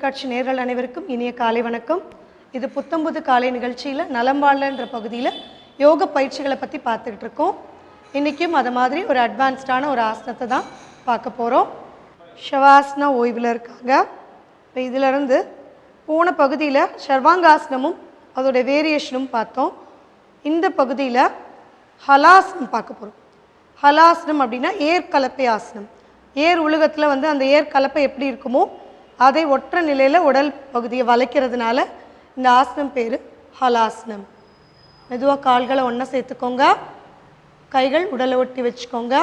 தொலைக்காட்சி நேயர்கள் அனைவருக்கும் இனிய காலை வணக்கம். இது புத்தம்புது காலை நிகழ்ச்சியில் நலம் வாழன்ற பகுதியில் யோக பயிற்சிகளை பற்றி பார்த்துக்கிட்டு இருக்கோம். இன்றைக்கும் அது மாதிரி ஒரு அட்வான்ஸ்டான ஒரு ஆசனத்தை தான் பார்க்க போகிறோம். ஷவாசனா ஓய்வில் இருக்காங்க. இப்போ இதிலிருந்து போன பகுதியில் சர்வாங்காசனமும் அதோடைய வேரியேஷனும் பார்த்தோம். இந்த பகுதியில் ஹலாசனம் பார்க்க போகிறோம். ஹலாசனம் அப்படின்னா ஏர் கலப்பை ஆசனம். ஏர் உலகத்தில் அந்த ஏர் கலப்பை எப்படி இருக்குமோ அதை ஒற்ற நிலையில் உடல் பகுதியை வளைக்கிறதுனால இந்த ஆசனம் பேர் ஹலாசனம். மெதுவாக கால்களை ஒன்றா சேர்த்துக்கோங்க. கைகள் உடலை ஒட்டி வச்சுக்கோங்க.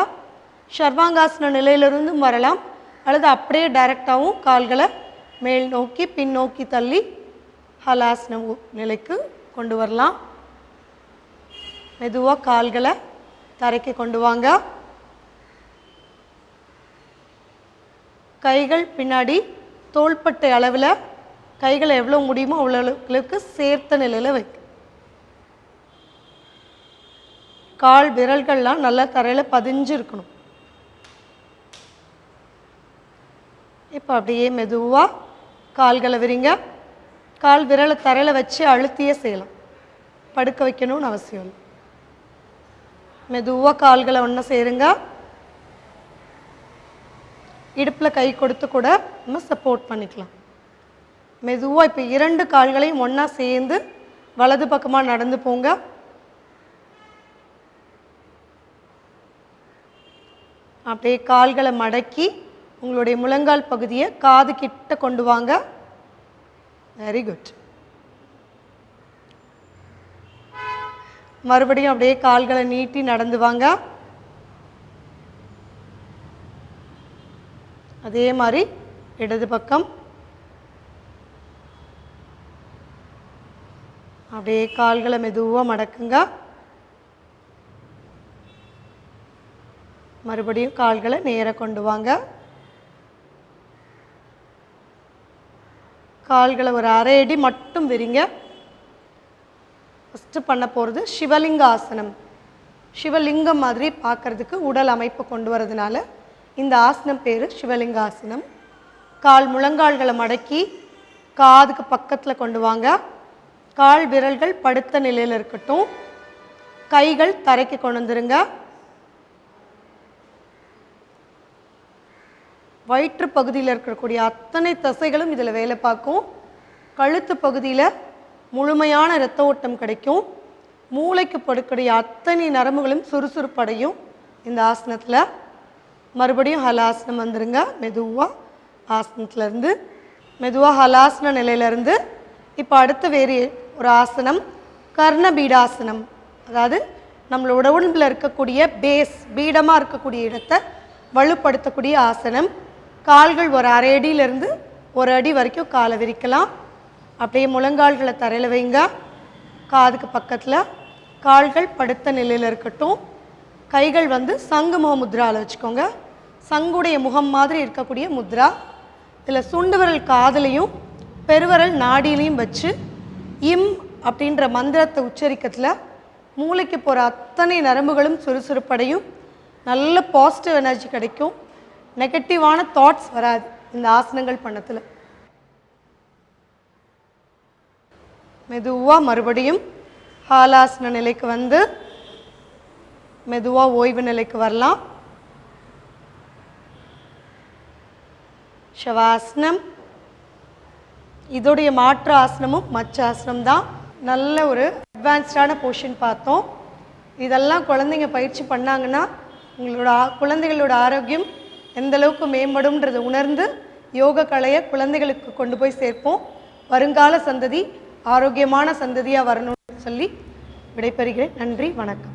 சர்வாங்காசன நிலையிலிருந்தும் வரலாம், அல்லது அப்படியே டைரெக்டாகவும் கால்களை மேல் நோக்கி பின்னோக்கி தள்ளி ஹலாசன நிலைக்கு கொண்டு வரலாம். மெதுவாக கால்களை தரைக்கு கொண்டு வாங்க. கைகள் பின்னாடி தோள்பட்டை அளவில் கைகளை எவ்வளோ முடியுமோ அவ்வளோ அளவுக்கு சேர்த்த நிலையில் வைக்க. கால் விரல்கள்லாம் நல்லா தரையில் பதிஞ்சு இருக்கணும். இப்போ அப்படியே மெதுவாக கால்களை விரிங்க. கால் விரலை தரையில் வச்சு அழுத்தியே செய்யலாம், படுக்க வைக்கணும்னு அவசியம் இல்லை. மெதுவாக கால்களை ஒன்றா சேருங்க. இடுப்பில் கை கொடுத்து கூட நம்ம சப்போர்ட் பண்ணிக்கலாம். மெதுவாக இப்போ இரண்டு கால்களையும் ஒன்றா சேர்ந்து வலது பக்கமாக நடந்து போங்க. அப்படியே கால்களை மடக்கி உங்களுடைய முழங்கால் பகுதியை காது கிட்ட கொண்டு வாங்க. Very good. மறுபடியும் அப்படியே கால்களை நீட்டி நடந்து வாங்க. அதே மாதிரி இடது பக்கம் அப்படியே கால்களை மெதுவாக மடக்குங்க. மறுபடியும் கால்களை நேராக கொண்டு வாங்க. கால்களை ஒரு அரை அடி மட்டும் விரிங்க. ஃபஸ்ட்டு பண்ண போகிறது சிவலிங்க ஆசனம். சிவலிங்கம் மாதிரி பார்க்குறதுக்கு உடல் அமைப்பு கொண்டு வரதுனால இந்த ஆசனம் பேர் சிவலிங்காசனம். கால் முழங்கால்களை மடக்கி காதுக்கு பக்கத்தில் கொண்டு வாங்க. கால் விரல்கள் படுத்த நிலையில் இருக்கட்டும். கைகள் தரைக்கு கொண்டு வந்துருங்க. வயிற்று பகுதியில் இருக்கக்கூடிய அத்தனை தசைகளும் இதில் வேலை பார்க்கும். கழுத்து பகுதியில் முழுமையான இரத்த ஓட்டம் கிடைக்கும். மூளைக்கு படுக்கூடிய அத்தனை நரம்புகளும் சுறுசுறுப்படையும் இந்த ஆசனத்தில். மறுபடியும் ஹலாசனம் வந்துருங்க. மெதுவாக ஆசனத்துலேருந்து மெதுவாக ஹலாசன நிலையிலேருந்து இப்போ அடுத்த வேறு ஒரு ஆசனம் கர்ணபீடாசனம். அதாவது நம்மளோட உடம்பில் இருக்கக்கூடிய பேஸ், பீடமாக இருக்கக்கூடிய இடத்தை வலுப்படுத்தக்கூடிய ஆசனம். கால்கள் ஒரு அரை அடியிலேருந்து ஒரு அடி வரைக்கும் காலை விரிக்கலாம். அப்படியே முழங்கால்களை தரையில் வைங்க. காதுக்கு பக்கத்தில் கால்கள் படுத்த நிலையில் இருக்கட்டும். கைகள் சங்குமுக முத்ராவில் வச்சுக்கோங்க. சங்குடைய முகம் மாதிரி இருக்கக்கூடிய முத்ரா. இதில் சுண்டு விரல் காதலையும் பெருவரல் நாடியிலையும் வச்சு இம் அப்படின்ற மந்திரத்தை உச்சரிக்கிறதுல மூளைக்கு போகிற அத்தனை நரம்புகளும் சுறுசுறுப்படையும். நல்ல பாசிட்டிவ் எனர்ஜி கிடைக்கும். நெகட்டிவான தாட்ஸ் வராது இந்த ஆசனங்கள் பண்ணத்தில். மெதுவாக மறுபடியும் ஹாலாசன நிலைக்கு மெதுவாக ஓய்வு நிலைக்கு வரலாம். ஷவாசனம். இதோடைய மாற்று ஆசனமும் மச்சாசனம் தான். நல்ல ஒரு அட்வான்ஸ்டான போர்ஷன் பார்த்தோம். இதெல்லாம் குழந்தைங்க பயிற்சி பண்ணாங்கன்னா குழந்தைகளோட ஆரோக்கியம் எந்த அளவுக்கு மேம்படும்ன்றதை உணர்ந்து யோக கலையை குழந்தைகளுக்கு கொண்டு போய் சேர்ப்போம். வருங்கால சந்ததி ஆரோக்கியமான சந்ததியாக வரணும்னு சொல்லி விடைபெறுகிறேன். நன்றி, வணக்கம்.